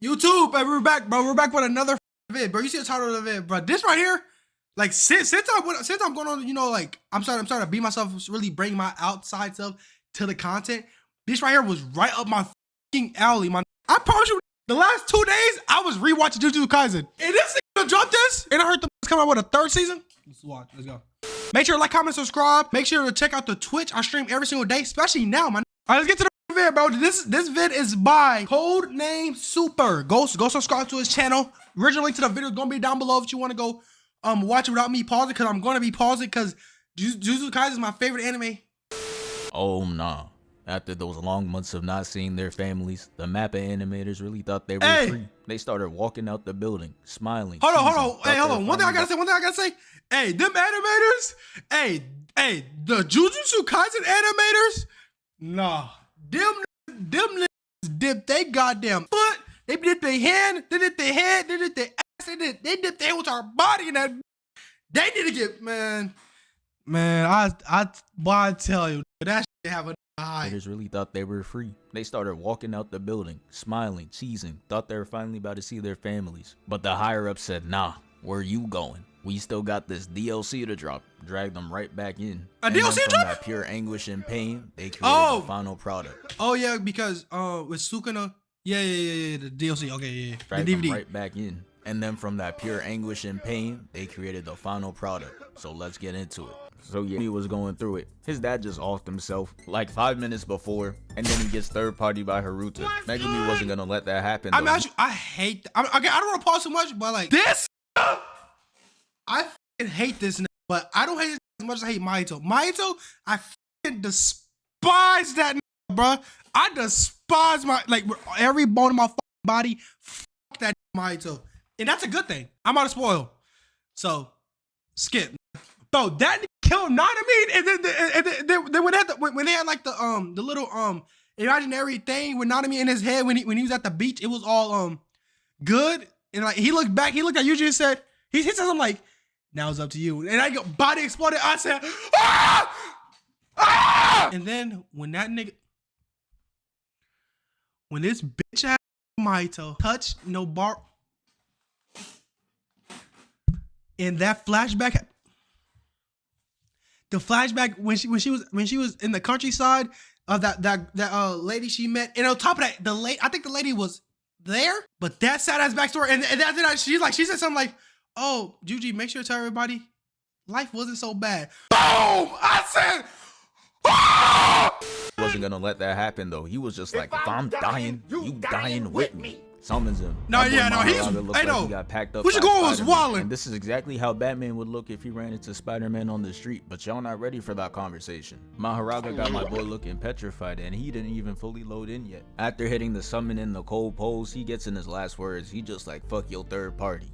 YouTube, hey, we're back, bro. We're back with another vid, bro. You see the title of the vid, bro. This right here, like since I'm going on, you know, like I'm starting to be myself, really bring my outside self to the content. This right here was right up my fucking alley, man. I promise you, the last 2 days I was rewatching Jujutsu Kaisen, and this thing gonna drop this, and I heard them come out with a 3rd season. Let's watch. Let's go. Make sure to like, comment, subscribe. Make sure to check out the Twitch. I stream every single day, especially now, man. All right, let's get to the vid, bro. This vid is by CodeNameSuper. Go subscribe to his channel. Original link to the video is gonna be down below if you want to go watch it without me pausing, because I'm gonna be pausing because Jujutsu Kaisen is my favorite anime. Oh nah. After those long months of not seeing their families, the MAPPA animators really thought they were free. They started walking out the building, smiling. Hold on. Hey, hold on. One thing I gotta say. Hey, them animators. Hey, the Jujutsu Kaisen animators. Nah, them niggas dipped they goddamn foot. They dipped their hand. They dipped their head. They dipped their ass. They dipped their entire body in that. They need to get man. I tell you, that shit have a high. They just really thought they were free. They started walking out the building, smiling, cheesing, thought they were finally about to see their families. But the higher up said, nah, where you going? We still got this DLC to drop. Dragged them right back in. A DLC drop? From that pure anguish and pain, they created the final product. Oh yeah, because with Sukuna, yeah, the DLC. Okay, yeah. Dragged the DVD. Them right back in. And then from that pure anguish and pain, they created the final product. So let's get into it. So yeah, he was going through it. His dad just offed himself like 5 minutes before, and then he gets third party by Haruta. Megumi wasn't gonna let that happen. I mean, I hate. Okay, I don't want to pause too much, but like this, I fucking hate this, but I don't hate it as much as I hate Mahito. Mahito, I fucking despise that, bro. I despise every bone in my body. Fuck that Mahito, and that's a good thing. I'm out of spoil, so skip. Bro, that killed Nanami, and then when they had like the little imaginary thing with Nanami in his head when he was at the beach, it was all good, and like he looked back, he looked at Yuji and said, he said something like, "Now it's up to you," and I go body exploded. I said, "Ah! Ah!" And then when this bitch ass Mahito touched Nobar, and that flashback. The flashback when she was in the countryside of that lady she met, and on top of that, I think the lady was there, but that sad ass backstory, and after that she said something like, "Oh, Juji, make sure to tell everybody, life wasn't so bad." Boom! I said, "Ah!" Wasn't gonna let that happen though. He was just like, if I'm dying, you dying with me. Summons him. He got packed up. What you going was wildin'. And this is exactly how Batman would look if he ran into Spider-Man on the street, but y'all not ready for that conversation. Mahoraga got my boy looking petrified, and he didn't even fully load in yet. After hitting the summon in the cold pose, he gets in his last words. He just like, fuck your third party.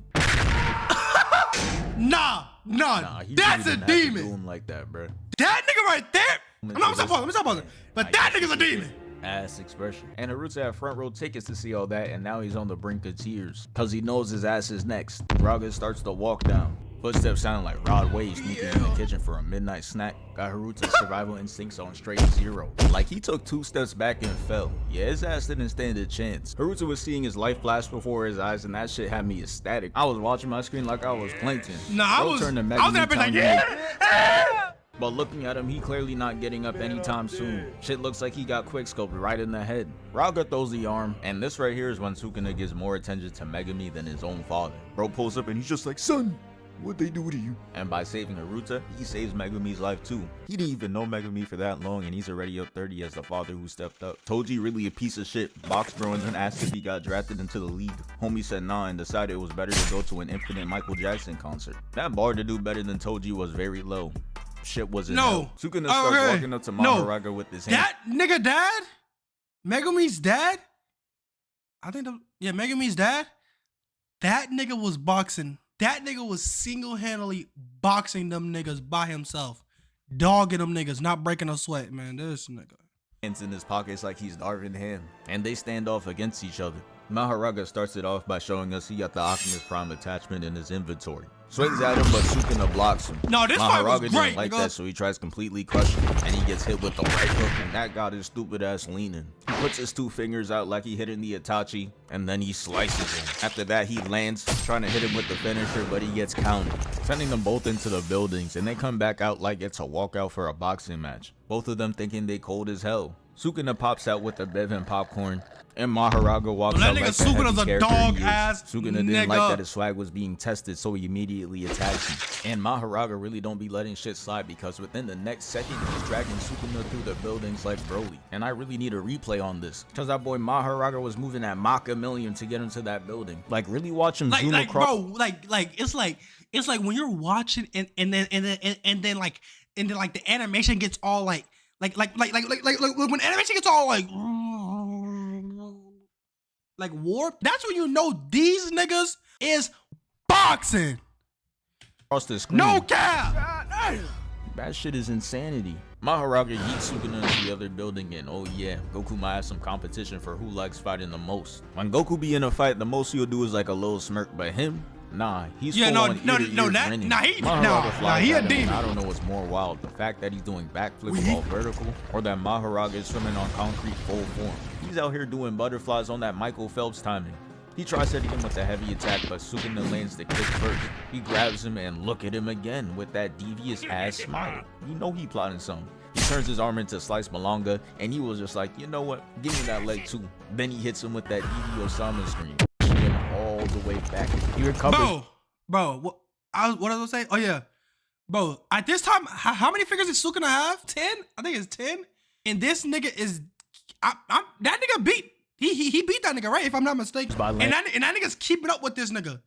Nah, that's a demon. Do him like that, bro. That nigga right there. Let me stop pausing. But that nigga's a demon. Ass expression. And Haruta had front row tickets to see all that, and now he's on the brink of tears because he knows his ass is next. Raga starts to walk down. Footsteps sound like Rod Wave sneaking in the kitchen for a midnight snack. Got Haruta's survival instincts on straight 0. Like he took 2 steps back and fell. Yeah, his ass didn't stand a chance. Haruta was seeing his life flash before his eyes, and that shit had me ecstatic. I was watching my screen like I was Plankton. I was like, yeah. But looking at him, he clearly not getting up anytime soon. Shit looks like he got quickscoped right in the head. Raga throws the arm, and this right here is when Sukuna gives more attention to Megumi than his own father. Bro pulls up and he's just like, son, what'd they do to you? And by saving Haruta, he saves Megumi's life too. He didn't even know Megumi for that long, and he's already up 30 as the father who stepped up. Toji really a piece of shit. Box bro and asked if he got drafted into the league. Homie said nah and decided it was better to go to an Infinite Michael Jackson concert. That bar to do better than Toji was very low. Shit wasn't Sukuna starts walking up to Mahoraga with his hand. That nigga dad? Megumi's dad? I think Megumi's dad? That nigga was boxing. That nigga was single-handedly boxing them niggas by himself. Dogging them niggas, not breaking a sweat, man. This nigga. Hands in his pockets like he's Darvin Ham. And they stand off against each other. Mahoraga starts it off by showing us he got the Optimus Prime attachment in his inventory. Swings at him, but Sukuna blocks him. No, this fight was Mahoraga great, didn't like nigga. that, so he tries completely crushing him, and he gets hit with the right hook, and that got his stupid ass leaning. He puts his 2 fingers out like he hitting the Itachi, and then he slices him. After that, he lands, trying to hit him with the finisher, but he gets countered, sending them both into the buildings, and they come back out like it's a walkout for a boxing match. Both of them thinking they cold as hell. Sukuna pops out with the bev and popcorn, and Mahoraga walks out like the heavy character he is. Sukuna didn't like that his swag was being tested, so he immediately attacks him. And Mahoraga really don't be letting shit slide, because within the next second, he's dragging Sukuna through the buildings like Broly. And I really need a replay on this, because that boy Mahoraga was moving at Mach a million to get into that building. Like, really watch him zoom across. Bro, it's like when you're watching and then the animation gets all like when animation gets all like warped. That's when you know these niggas is boxing. Across the screen. No cap. That shit is insanity. Mahoraga yeets Sukuna into the other building, and oh yeah, Goku might have some competition for who likes fighting the most. When Goku be in a fight, the most he'll do is like a little smirk, but him, nah, he's full on he a demon. I don't know what's more wild, the fact that he's doing backflips while vertical, or that Mahoraga is swimming on concrete full form. He's out here doing butterflies on that Michael Phelps timing. He tries hitting him with a heavy attack, but Sukuna lands the kick first. He grabs him and look at him again with that devious ass smile. You know he plotting something. He turns his arm into Slice Malonga, and he was just like, you know what, give me that leg too. Then he hits him with that DD Osama scream, pushing him all the way back. He recovers. Bro, what did I say? Oh yeah, bro. At this time, how many fingers did Sukuna have? 10? I think it's 10. And this nigga is, that nigga beat. He beat that nigga, right? If I'm not mistaken. And that nigga's keeping up with this nigga.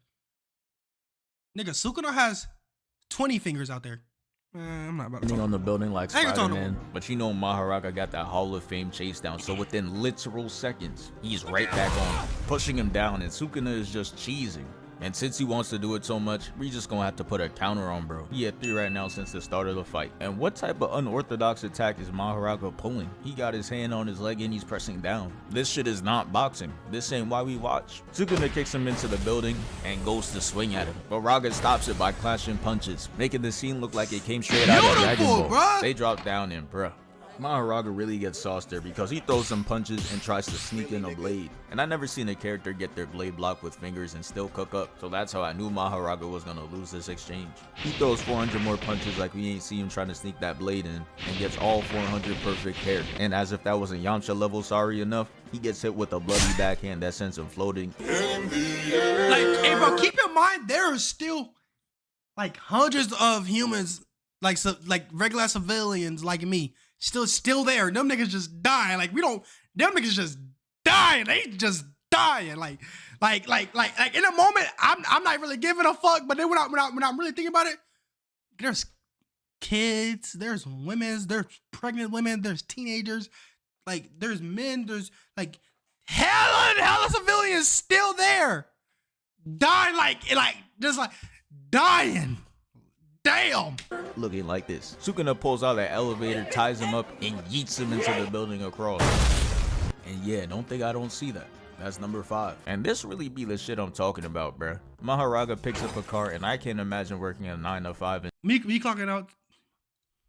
Nigga, Sukuna has 20 fingers out there. I'm not about to talk on the building like Spider-Man, but you know Mahoraga got that Hall of Fame chase down, so within literal seconds, he's right back on him, pushing him down, and Sukuna is just cheesing. And since he wants to do it so much, we just gonna have to put a counter on bro. He had 3 right now since the start of the fight. And what type of unorthodox attack is Mahoraga pulling? He got his hand on his leg and he's pressing down. This shit is not boxing. This ain't why we watch. Sukuna kicks him into the building and goes to swing at him, but Raga stops it by clashing punches, making the scene look like it came straight out of Dragon Ball. Bruh. They drop down and bruh. Mahoraga really gets sauced there because he throws some punches and tries to sneak in a blade. And I never seen a character get their blade blocked with fingers and still cook up, so that's how I knew Mahoraga was gonna lose this exchange. He throws 400 more punches like we ain't see him trying to sneak that blade in, and gets all 400 perfect paired. And as if that wasn't Yamcha level sorry enough, he gets hit with a bloody backhand that sends him floating. Like, hey bro, keep in mind there are still like hundreds of humans, like regular civilians like me, still there. Them niggas just dying. Like them niggas just dying. They just dying. Like in a moment, I'm not really giving a fuck. But then when I'm really thinking about it, there's kids, there's women, there's pregnant women, there's teenagers, like there's men, there's like hella civilians still there, dying just dying. Damn. Looking like this. Sukuna pulls out that elevator, ties him up, and yeets him into the building across. And yeah, don't think I don't see that. That's number 5. And this really be the shit I'm talking about, bruh. Mahoraga picks up a car, and I can't imagine working a 9 to 5 Me clocking out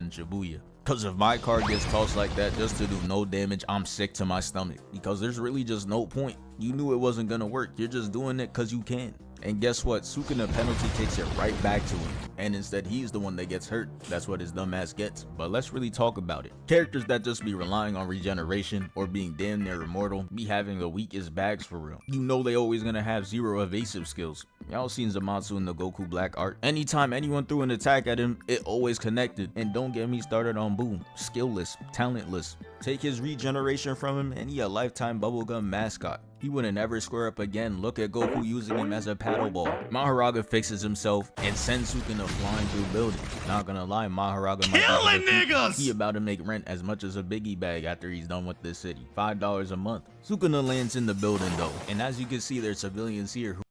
in Shibuya. Cause if my car gets tossed like that just to do no damage, I'm sick to my stomach. Because there's really just no point. You knew it wasn't gonna work. You're just doing it cause you can. And guess what? Sukuna penalty kicks it right back to him. And instead, he's the one that gets hurt. That's what his dumb ass gets. But let's really talk about it. Characters that just be relying on regeneration or being damn near immortal be having the weakest bags for real. You know they always gonna have 0 evasive skills. Y'all seen Zamatsu in the Goku Black art. Anytime anyone threw an attack at him, it always connected. And don't get me started on Boom. Skillless, talentless. Take his regeneration from him and he a lifetime bubblegum mascot. He wouldn't ever square up again. Look at Goku using him as a paddle ball. Mahoraga fixes himself and sends Sukuna flying through buildings. Not gonna lie, Mahoraga killing niggas. He about to make rent as much as a biggie bag after he's done with this city. $5 a month. Sukuna lands in the building though, and as you can see, there's civilians here who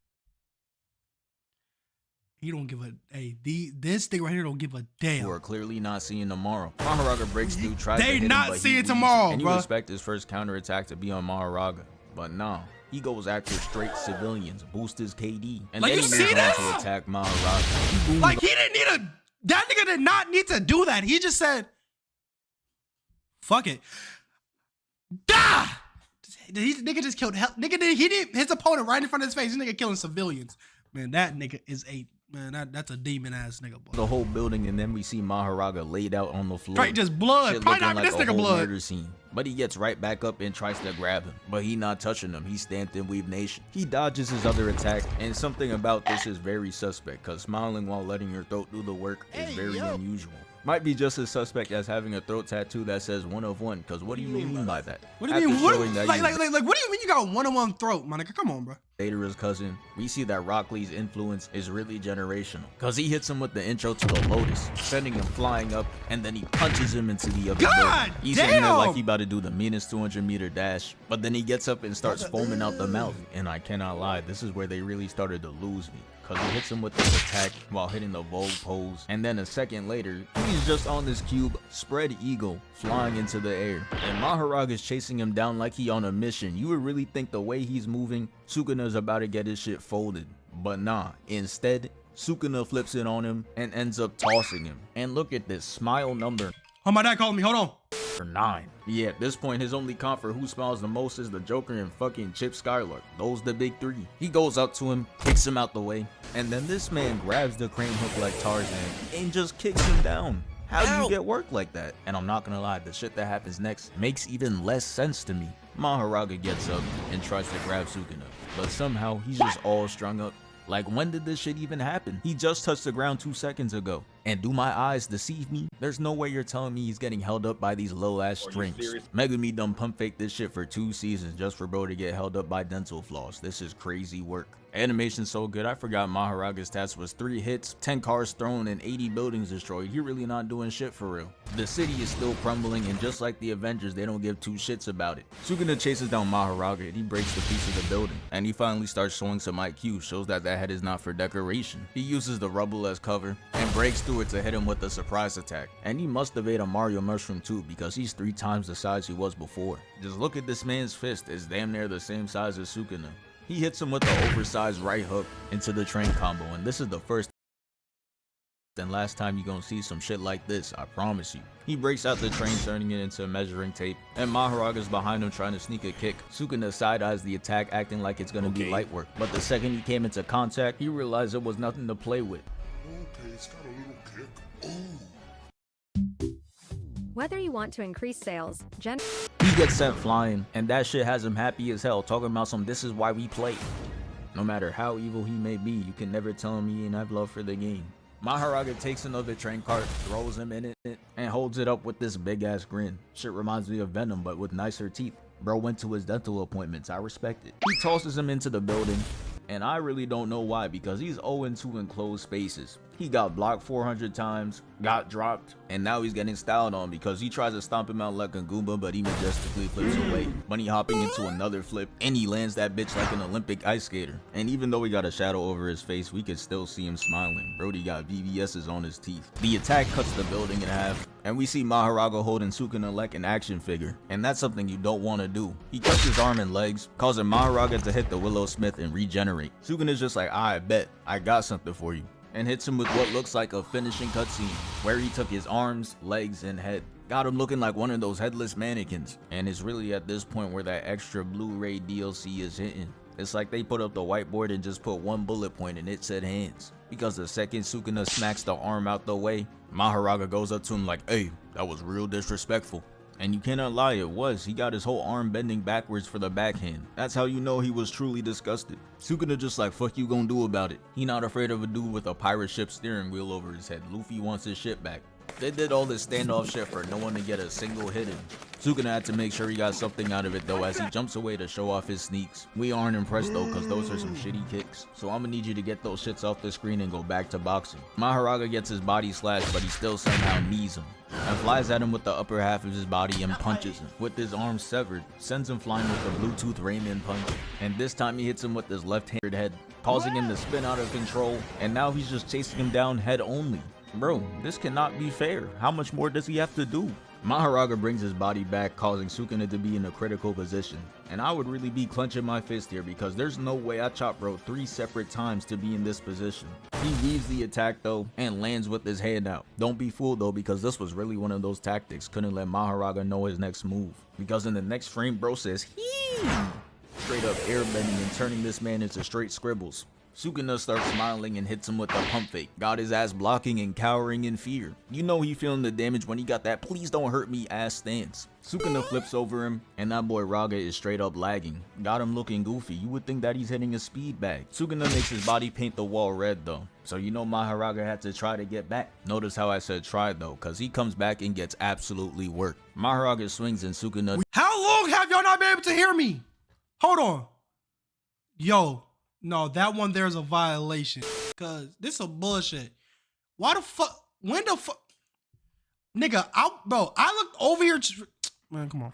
he don't give a this thing right here don't give a damn. Who are clearly not seeing tomorrow. Mahoraga breaks through, tries to hit him, not but seeing he leaves, tomorrow, and bro. you expect his first counterattack to be on Mahoraga, but no. He goes after straight civilians, boost his KD, and Like, then you he see moves on this? to attack Mahoraga. Like, he didn't need a. That nigga did not need to do that. He just said, fuck it. Da! Nigga just killed. He did his opponent right in front of his face. This nigga killing civilians. Man, that nigga is that's a demon ass nigga, boy. The whole building, and then we see Mahoraga laid out on the floor. Straight just blood. Shit Probably looking knocking like this a nigga whole blood. murder scene. But he gets right back up and tries to grab him. But he not touching him. He's stamped in Weave Nation. He dodges his other attack, and something about this is very suspect, cause smiling while letting your throat do the work is very unusual. Might be just as suspect as having a throat tattoo that says 1 of 1, cause what do you mean by that? What do you mean? After What, showing that like, you- what do you mean you got a 1-on-1 throat, my nigga? Come on, bro. Later his cousin, we see that Rock Lee's influence is really generational, cause he hits him with the intro to the Lotus, sending him flying up, and then he punches him into the other God building. He's sitting there damn! like he about to do the meanest 200-meter dash, but then he gets up and starts foaming out the mouth, and I cannot lie, this is where they really started to lose me. Cause he hits him with this attack while hitting the Vogue pose, and then a second later, he's just on this cube, spread eagle, flying into the air. And Mahoraga is chasing him down like he on a mission. You would really think the way he's moving, Sukuna's about to get his shit folded. But nah, instead, Sukuna flips it on him and ends up tossing him. And look at this, smile number Oh, my dad called me. Hold on. 9. Yeah, at this point, his only comp for who smiles the most is the Joker and fucking Chip Skylark. Those the big 3. He goes up to him, kicks him out the way, and then this man grabs the crane hook like Tarzan and just kicks him down. How do you get work like that? And I'm not gonna lie, the shit that happens next makes even less sense to me. Mahoraga gets up and tries to grab Sukuna, but somehow he's just all strung up. Like, when did this shit even happen? He just touched the ground 2 seconds ago. And do my eyes deceive me? There's no way you're telling me he's getting held up by these low ass strings. Megami done pump fake this shit for 2 seasons just for bro to get held up by dental floss. This is crazy work. Animation's so good, I forgot Mahoraga's stats was 3 hits, 10 cars thrown, and 80 buildings destroyed. He really not doing shit for real. The city is still crumbling, and just like the Avengers, they don't give 2 shits about it. Sukuna chases down Mahoraga, and he breaks the piece of the building. And he finally starts showing some IQ, shows that head is not for decoration. He uses the rubble as cover, and breaks through it to hit him with a surprise attack. And he must have ate a Mario mushroom too, because he's 3 times the size he was before. Just look at this man's fist, it's damn near the same size as Sukuna. He hits him with the oversized right hook into the train combo, and this is the first and last time you gonna see some shit like this, I promise you. He breaks out the train, turning it into measuring tape, and Mahoraga's behind him trying to sneak a kick. Sukuna side-eyes the attack, acting like it's gonna be light work, but the second he came into contact, he realized it was nothing to play with. Okay, it's got a little kick. Ooh. Whether you want to increase sales, He gets sent flying, and that shit has him happy as hell, talking about some "this is why we play." No matter how evil he may be, you can never tell him he ain't have love for the game. Mahoraga takes another train cart, throws him in it, and holds it up with this big ass grin. Shit reminds me of Venom, but with nicer teeth. Bro went to his dental appointments, I respect it. He tosses him into the building, and I really don't know why, because he's 0-2 enclosed spaces. He got blocked 400 times, got dropped, and now he's getting styled on because he tries to stomp him out like a Goomba, but he majestically flips away. Bunny hopping into another flip, and he lands that bitch like an Olympic ice skater. And even though he got a shadow over his face, we could still see him smiling. Brody got VVS's on his teeth. The attack cuts the building in half, and we see Mahoraga holding Sukuna like an action figure, and that's something you don't want to do. He cuts his arm and legs, causing Mahoraga to hit the Willow Smith and regenerate. Sukuna's just like, I bet, I got something for you, and hits him with what looks like a finishing cutscene, where he took his arms, legs, and head. Got him looking like one of those headless mannequins, and it's really at this point where that extra Blu-ray DLC is hitting. It's like they put up the whiteboard and just put 1 bullet point and it said hands. Because the second Sukuna smacks the arm out the way, Mahoraga goes up to him like, hey, that was real disrespectful. And you cannot lie, it was. He got his whole arm bending backwards for the backhand. That's how you know he was truly disgusted. Sukuna just like, fuck you gonna do about it. He not afraid of a dude with a pirate ship steering wheel over his head. Luffy wants his shit back. They did all this standoff shit for no one to get a single hit in. Sukuna had to make sure he got something out of it though, as he jumps away to show off his sneaks. We aren't impressed though, cause those are some shitty kicks. So I'm gonna need you to get those shits off the screen and go back to boxing. Mahoraga gets his body slashed, but he still somehow knees him, and flies at him with the upper half of his body and punches him. With his arm severed, sends him flying with a Bluetooth Rayman punch. And this time he hits him with his left-handed head, causing him to spin out of control, and now he's just chasing him down head only. Bro, this cannot be fair. How much more does he have to do? Mahoraga brings his body back, causing Sukuna to be in a critical position. And I would really be clenching my fist here because there's no way I chop bro 3 separate times to be in this position. He weaves the attack though and lands with his hand out. Don't be fooled though, because this was really one of those tactics. Couldn't let Mahoraga know his next move. Because in the next frame bro says hee, straight up airbending and turning this man into straight scribbles. Sukuna starts smiling and hits him with the pump fake. Got his ass blocking and cowering in fear. You know he feeling the damage when he got that please don't hurt me ass stance. Sukuna flips over him and that boy Raga is straight up lagging. Got him looking goofy. You would think that he's hitting a speed bag. Sukuna makes his body paint the wall red though. So you know Mahoraga had to try to get back. Notice how I said try though, cause he comes back and gets absolutely worked. Mahoraga swings and Sukuna. How long have y'all not been able to hear me? Hold on. Yo. No, that one there's a violation. Cause this is some bullshit. Why the fuck? When the fuck? Nigga, I looked over here. Man, come on.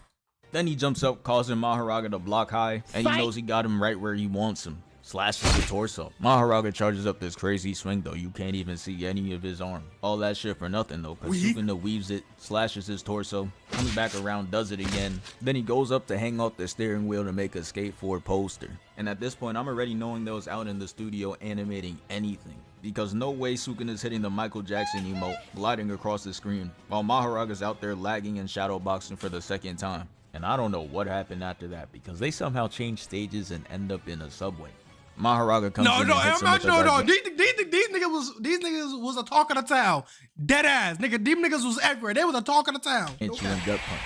Then he jumps up, causing Mahoraga to block high, and he knows he got him right where he wants him. Slashes the torso. Mahoraga charges up this crazy swing though. You can't even see any of his arm. All that shit for nothing though, cause Sukuna weaves it, slashes his torso, comes back around, does it again. Then he goes up to hang off the steering wheel to make a skateboard poster. And at this point, I'm already knowing those out in the studio animating anything. Because no way Sukuna's hitting the Michael Jackson emote, gliding across the screen, while Mahoraga's out there lagging and shadowboxing for the second time. And I don't know what happened after that, because they somehow changed stages and end up in a subway. Mahoraga comes in and hits him with the These niggas was a talk of the town. Dead ass. Nigga, these niggas was everywhere. They was a talk of the town. and chewing gut punch.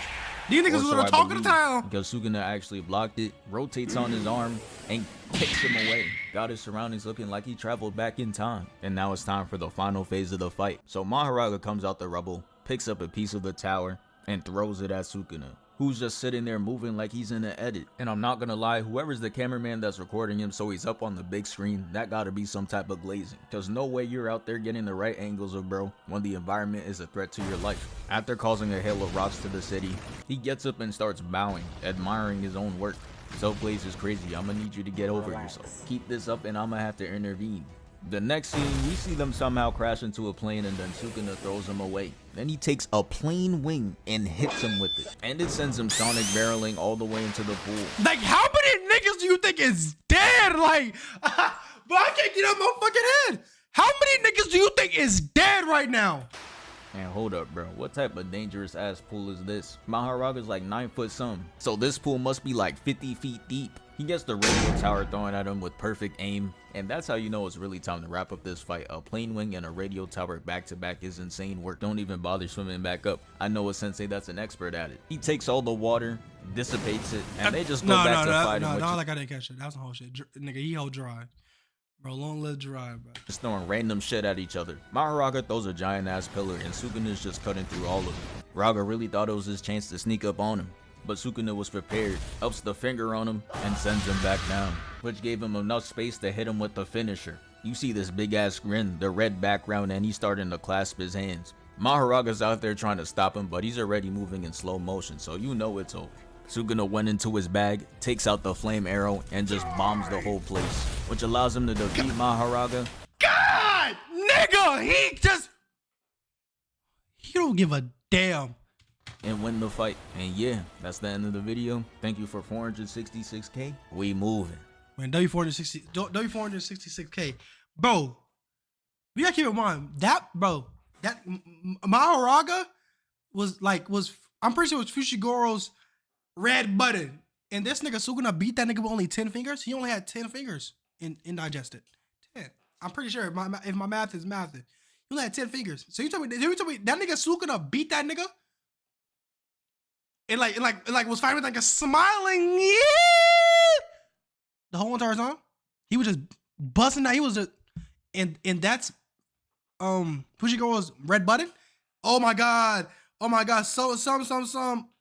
These niggas was a talk of the town. Because Sukuna actually blocked it, rotates on his arm, and kicks him away. Got his surroundings looking like he traveled back in time. And now it's time for the final phase of the fight. So Mahoraga comes out the rubble, picks up a piece of the tower, and throws it at Sukuna, who's just sitting there moving like he's in an edit. And I'm not gonna lie, whoever's the cameraman that's recording him so he's up on the big screen, that gotta be some type of glazing. Cause no way you're out there getting the right angles of bro when the environment is a threat to your life. After causing a hail of rocks to the city, he gets up and starts bowing, admiring his own work. Self-glaze is crazy, I'ma need you to get over yourself. Keep this up and I'ma have to intervene. The next scene, we see them somehow crash into a plane and then Sukuna throws him away. Then he takes a plane wing and hits him with it. And it sends him sonic barreling all the way into the pool. Like, how many niggas do you think is dead? Like, but I can't get out my fucking head. How many niggas do you think is dead right now? And hold up, bro. What type of dangerous ass pool is this? Mahoraga's like 9 foot some. So this pool must be like 50 feet deep. He gets the radio tower thrown at him with perfect aim. And that's how you know it's really time to wrap up this fight. A plane wing and a radio tower back to back is insane work. Don't even bother swimming back up. I know a sensei that's an expert at it. He takes all the water, dissipates it, and they just go back to fighting. No, like I didn't catch it. That was some whole shit. Nigga, he hold dry. Bro, long live dry, bro. Just throwing random shit at each other. Mahoraga throws a giant ass pillar and Sukuna's just cutting through all of it. Raga really thought it was his chance to sneak up on him, but Sukuna was prepared, ups the finger on him and sends him back down, which gave him enough space to hit him with the finisher. You see this big ass grin, the red background, and he's starting to clasp his hands. Mahoraga's out there trying to stop him, but he's already moving in slow motion, so you know it's over. Sukuna went into his bag, takes out the flame arrow, and just bombs the whole place, which allows him to defeat Mahoraga. God, nigga, he don't give a damn. And win the fight. And yeah, that's the end of the video. Thank you for 466k. We moving. Man, W466k. Bro, we gotta keep in mind that Mahoraga was I'm pretty sure it was Fushigoro's red button. And this nigga Sukuna beat that nigga with only 10 fingers. He only had 10 fingers in digested. 10. I'm pretty sure if my math is math, he only had 10 fingers. So you tell me that nigga Sukuna beat that nigga? And was fighting with like a smiling the whole entire time. He was just busting out. He was just and that's Fushigoro's red button. Oh my god. So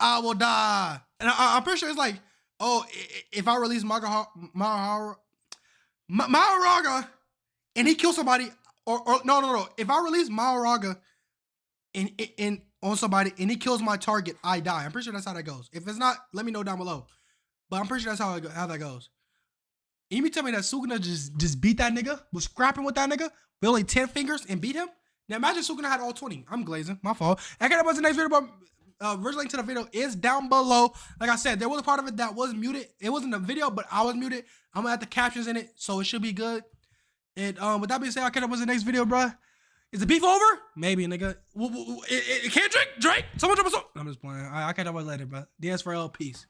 I will die. And I'm pretty sure it's like, oh, if I release Mahoraga and he kills somebody, or no. If I release Mahoraga and on somebody and he kills my target, I die. I'm pretty sure that's how that goes. If it's not, let me know down below. But I'm pretty sure that's how that goes. And you tell me that Sukuna just beat that nigga, was scrapping with that nigga with only 10 fingers and beat him? Now imagine Sukuna had all 20. I'm glazing, my fault. I got up on the next video, but First link to the video is down below. Like I said, there was a part of it that was muted. It wasn't a video, but I was muted. I'm gonna add the captions in it, so it should be good. And with that being said, I'll catch up with the next video, bruh. Is the beef over? Maybe, nigga. It can't drink. Drake. Someone drop a song. I'm just playing. I'll catch up with you later, bro. DS for L. Peace.